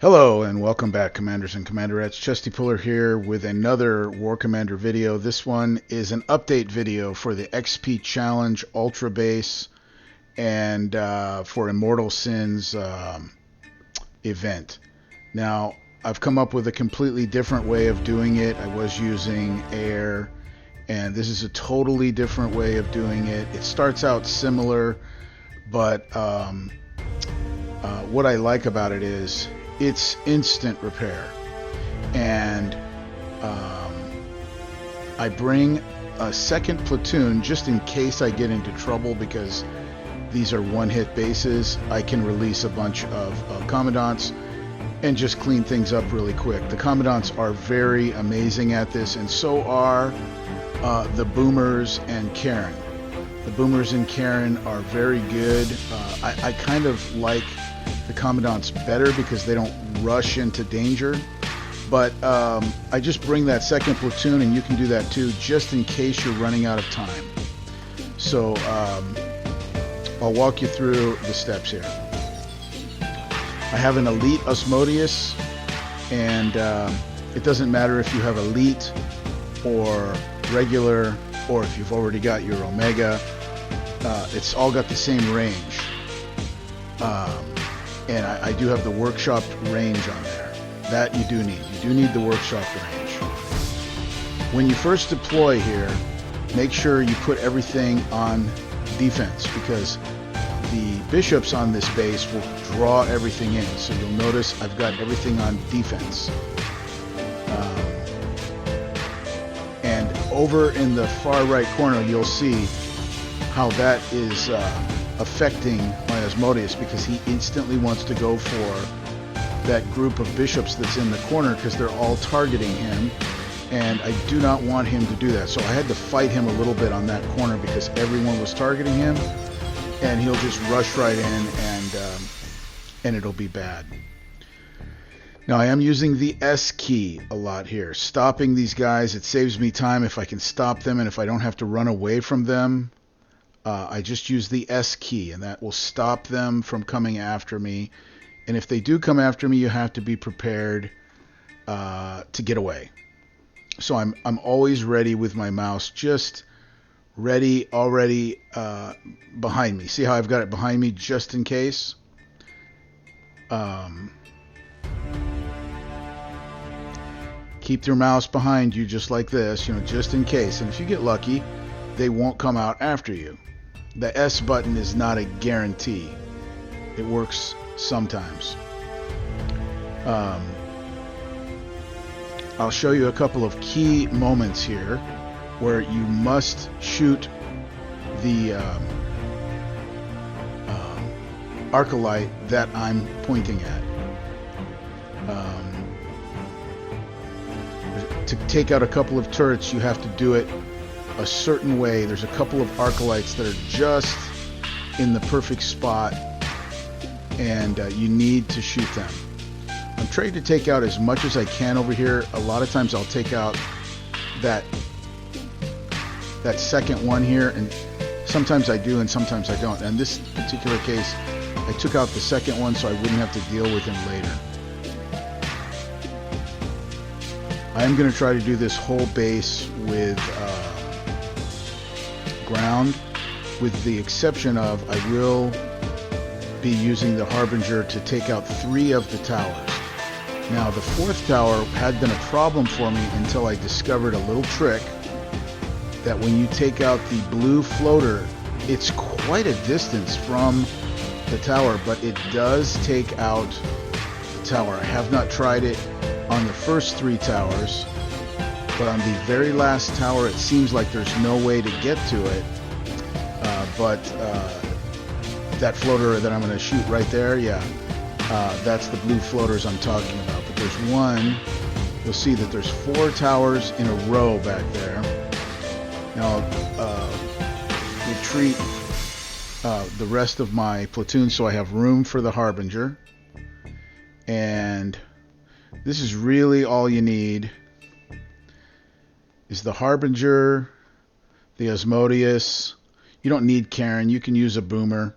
Hello and welcome back, Commanders and Commanderettes. Chesty Puller here with another War Commander video. This one is an update video for the XP Challenge Ultra Base and for Immortal Sins event. Now, I've come up with a completely different way of doing it. I was using air, and this is a totally different way of doing it. It starts out similar, but what I like about it is it's instant repair, and I bring a second platoon just in case I get into trouble, because these are one-hit bases. I can release a bunch of commandants and just clean things up really quick. The commandants are very amazing at this, and so are the boomers and Karen. The boomers and Karen are very good. I kind of like the commandants better because they don't rush into danger, but I just bring that second platoon, and you can do that too, just in case you're running out of time. So I'll walk you through the steps here. I have an elite Asmodeus, and it doesn't matter if you have elite or regular, or if you've already got your Omega. It's all got the same range. And I do have the workshopped range on there. That you do need. You do need the workshopped range. When you first deploy here, make sure you put everything on defense, because the bishops on this base will draw everything in. So you'll notice I've got everything on defense. And over in the far right corner, you'll see how that is affecting my Asmodeus, because he instantly wants to go for that group of bishops that's in the corner, because they're all targeting him, and I do not want him to do that. So I had to fight him a little bit on that corner because everyone was targeting him, and he'll just rush right in, and it'll be bad. Now, I am using the S key a lot here, stopping these guys. It saves me time if I can stop them, and if I don't have to run away from them. I just use the S key, and that will stop them from coming after me. And if they do come after me, you have to be prepared to get away. So I'm always ready with my mouse, just ready already behind me. See how I've got it behind me just in case? Keep your mouse behind you just like this, just in case. And if you get lucky, they won't come out after you. The S button is not a guarantee. It works sometimes. I'll show you a couple of key moments here where you must shoot the Arcalite that I'm pointing at. To take out a couple of turrets, you have to do it a certain way. There's a couple of Arcalites that are just in the perfect spot, and you need to shoot them. I'm trying to take out as much as I can over here. A lot of times I'll take out that second one here, and sometimes I do and sometimes I don't. In this particular case, I took out the second one so I wouldn't have to deal with him later. I am going to try to do this whole base with ground, with the exception of I will be using the Harbinger to take out 3 of the towers. Now, the 4th tower had been a problem for me until I discovered a little trick that when you take out the blue floater, it's quite a distance from the tower, but it does take out the tower. I have not tried it on the first 3 towers, but on the very last tower it seems like there's no way to get to it. But that floater that I'm going to shoot right there, that's the blue floaters I'm talking about. But there's one, you'll see that there's 4 towers in a row back there. Now I'll retreat the rest of my platoon so I have room for the Harbinger. And this is really all you need, is the Harbinger, the Asmodeus. You don't need Karen. You can use a boomer.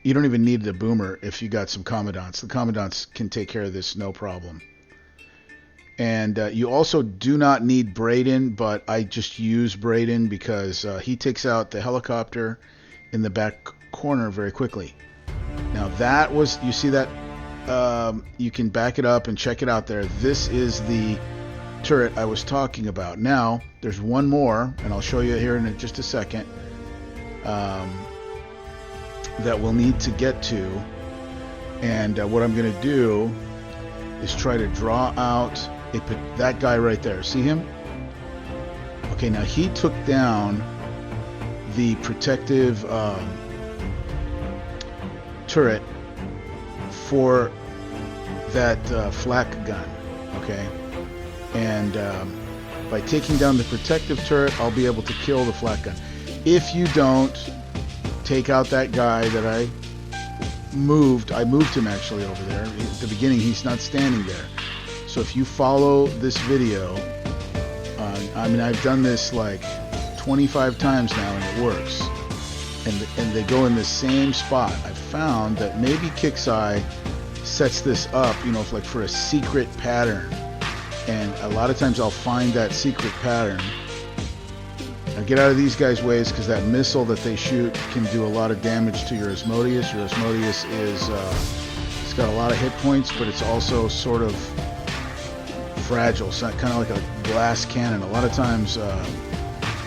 You don't even need the boomer if you got some commandants. The commandants can take care of this no problem. And you also do not need Braden, but I just use Braden because he takes out the helicopter in the back corner very quickly. Now that was, you see that? You can back it up and check it out there. This is the turret I was talking about. Now, there's one more, and I'll show you here in just a second, that we'll need to get to. And what I'm going to do is try to draw out that guy right there. See him? Okay, now he took down the protective turret for that flak gun. Okay, and by taking down the protective turret, I'll be able to kill the flak gun. If you don't take out that guy that I moved him actually over there. At the beginning, he's not standing there. So if you follow this video, I mean, I've done this like 25 times now and it works. And they go in the same spot. I found that maybe Kixeye sets this up, you know, like for a secret pattern. And a lot of times I'll find that secret pattern. Now get out of these guys' ways, because that missile that they shoot can do a lot of damage to your Asmodeus. Your Asmodeus is, it's got a lot of hit points, but it's also sort of fragile. It's not kind of like a glass cannon. A lot of times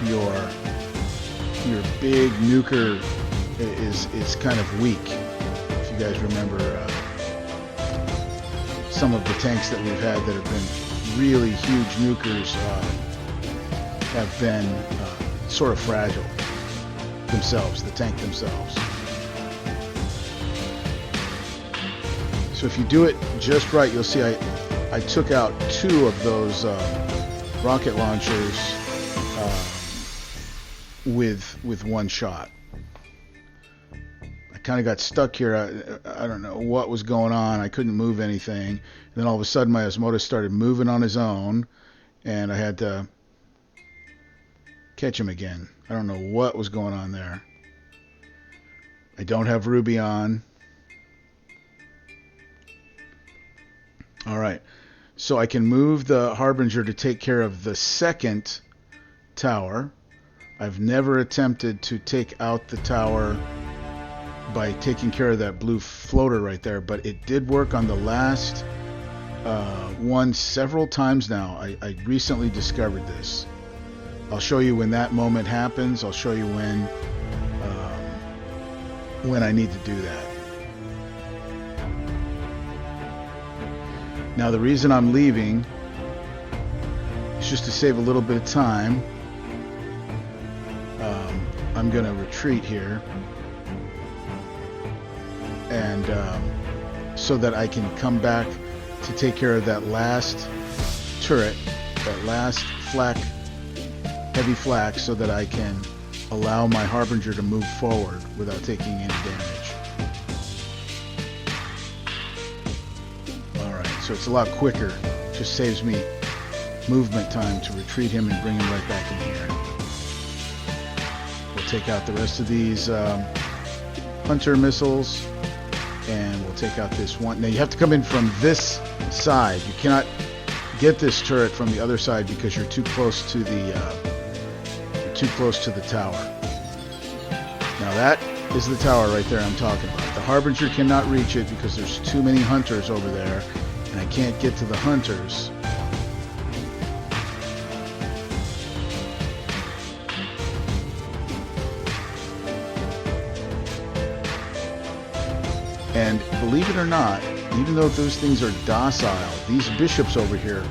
your big nuker is kind of weak. If you guys remember some of the tanks that we've had that have been really huge nukers have been sort of fragile themselves, the tank themselves. So if you do it just right, you'll see I took out 2 of those rocket launchers with one shot. I kind of got stuck here. I don't know what was going on. I couldn't move anything. And then all of a sudden my Asmodeus started moving on his own, and I had to catch him again. I don't know what was going on there. I don't have Ruby on. Alright, so I can move the Harbinger to take care of the second tower. I've never attempted to take out the tower by taking care of that blue floater right there, but it did work on the last one several times now. I recently discovered this. I'll show you when that moment happens. I'll show you when I need to do that. Now the reason I'm leaving is just to save a little bit of time. I'm going to retreat here, and so that I can come back to take care of that last turret, that last flak, heavy flak, so that I can allow my Harbinger to move forward without taking any damage. Alright, so it's a lot quicker. Just saves me movement time to retreat him and bring him right back in here. We'll take out the rest of these Hunter missiles, and we'll take out this one. Now you have to come in from this side. You cannot get this turret from the other side because you're too close to the tower. Now that is the tower right there I'm talking about. The Harbinger cannot reach it because there's too many Hunters over there, and I can't get to the Hunters. And believe it or not, even though those things are docile, these bishops over here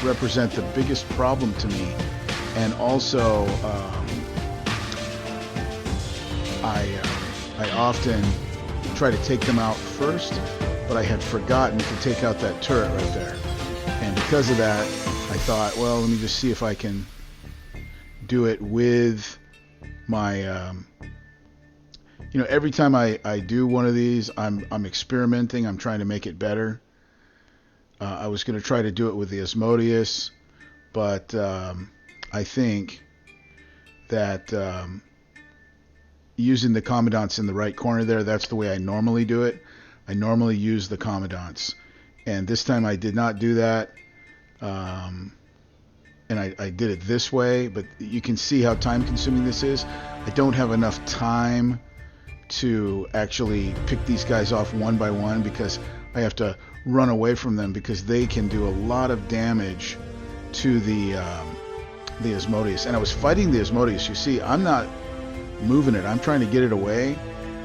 represent the biggest problem to me. And also, I often try to take them out first, but I had forgotten to take out that turret right there. And because of that, I thought, well, let me just see if I can do it with my... you know, every time I do one of these, I'm experimenting. I'm trying to make it better. I was going to try to do it with the Asmodeus, but I think that using the commandants in the right corner there. That's the way I normally do it. I normally use the commandants. And this time I did not do that. And I did it this way, but you can see how time consuming this is. I don't have enough time to actually pick these guys off one by one because I have to run away from them because they can do a lot of damage to the Asmodeus. And I was fighting the Asmodeus. You see, I'm not moving it. I'm trying to get it away,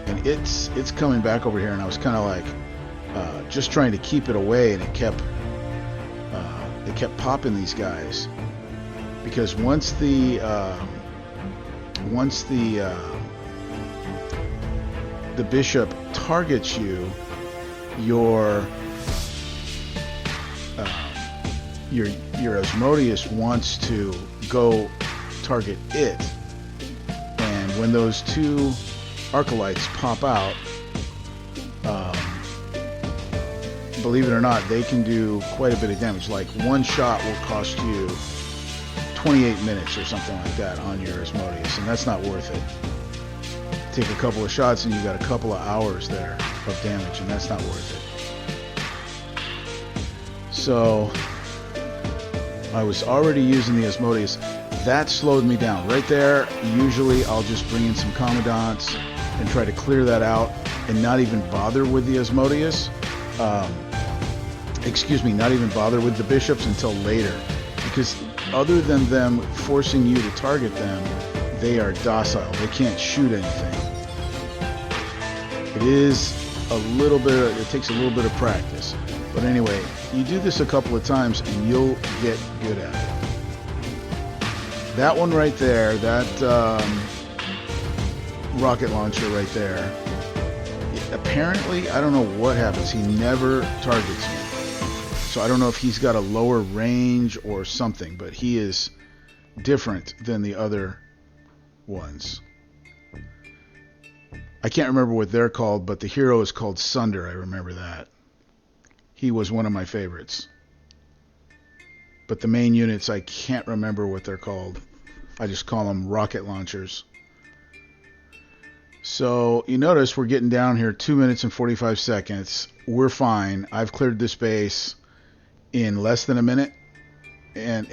and it's coming back over here. And I was kind of like just trying to keep it away, and it kept popping these guys because once the bishop targets you, your Asmodeus wants to go target it, and when those two Arcalites pop out, believe it or not, they can do quite a bit of damage. Like one shot will cost you 28 minutes or something like that on your Asmodeus, and that's not worth it. Take a couple of shots and you got a couple of hours there of damage, and that's not worth it. So I was already using the Asmodeus. That slowed me down. Right there, usually I'll just bring in some commandants and try to clear that out and not even bother with the Asmodeus. Not even bother with the bishops until later. Because other than them forcing you to target them, they are docile. They can't shoot anything. It takes a little bit of practice. But anyway, you do this a couple of times and you'll get good at it. That one right there, that rocket launcher right there, apparently, I don't know what happens. He never targets me. So I don't know if he's got a lower range or something, but he is different than the other ones. I can't remember what they're called, but the hero is called Sunder. I remember that. He was one of my favorites. But the main units, I can't remember what they're called. I just call them rocket launchers. So you notice we're getting down here 2 minutes and 45 seconds. We're fine. I've cleared this base in less than a minute. And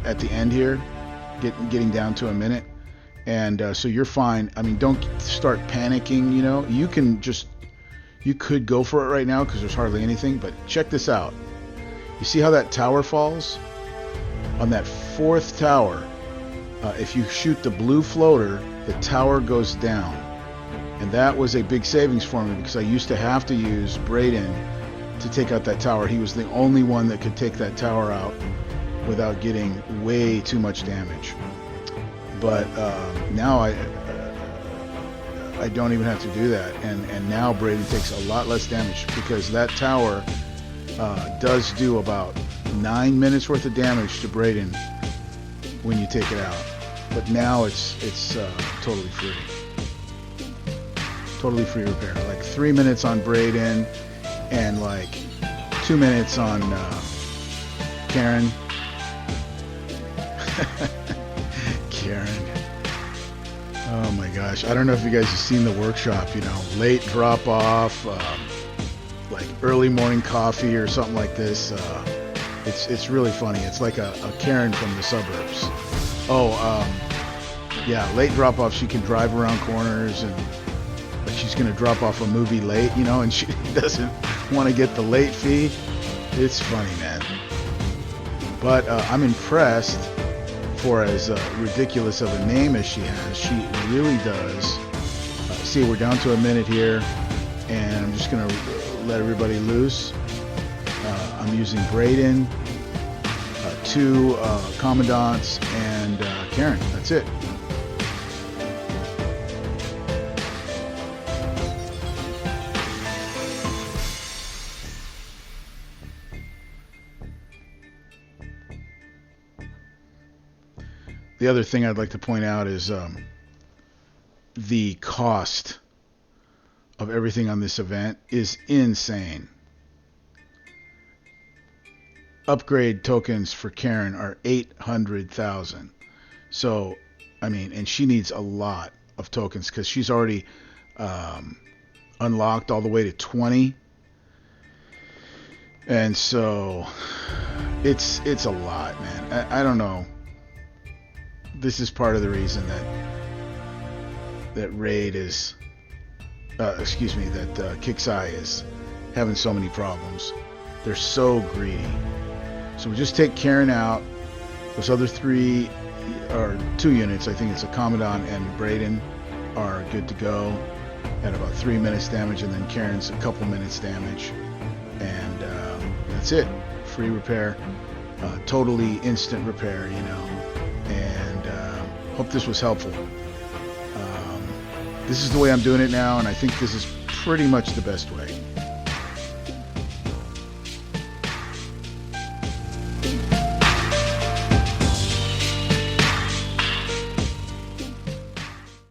at the end here, getting down to a minute. And so you're fine. I mean, don't start panicking, you know. You could go for it right now because there's hardly anything. But check this out. You see how that tower falls? On that fourth tower, if you shoot the blue floater, the tower goes down. And that was a big savings for me because I used to have to use Braden to take out that tower. He was the only one that could take that tower out without getting way too much damage. But now I don't even have to do that. And now Braden takes a lot less damage because that tower does do about 9 minutes worth of damage to Braden when you take it out. But now it's totally free. Totally free repair. Like 3 minutes on Braden and like 2 minutes on Karen. Karen. Oh my gosh. I don't know if you guys have seen the workshop, you know, late drop off, like early morning coffee or something like this. It's really funny. It's like a Karen from the suburbs. Yeah, late drop off. She can drive around corners and like she's going to drop off a movie late, you know, and she doesn't want to get the late fee. It's funny, man. But I'm impressed for as ridiculous of a name as she has. She really does. See, we're down to a minute here, and I'm just going to let everybody loose. I'm using Braden, 2 commandants, and Karen. That's it. The other thing I'd like to point out is the cost of everything on this event is insane. Upgrade tokens for Karen are 800,000. So, I mean, and she needs a lot of tokens because she's already unlocked all the way to 20. And so it's a lot, man. I don't know. This is part of the reason that Raid is, that Kixeye is having so many problems. They're so greedy. So we just take Karen out. Those other 3 or 2 units, I think it's a Commandant and Braden, are good to go at about 3 minutes damage, and then Karen's a couple minutes damage, and that's it. Free repair, totally instant repair, you know. And hope this was helpful. This is the way I'm doing it now, and I think this is pretty much the best way.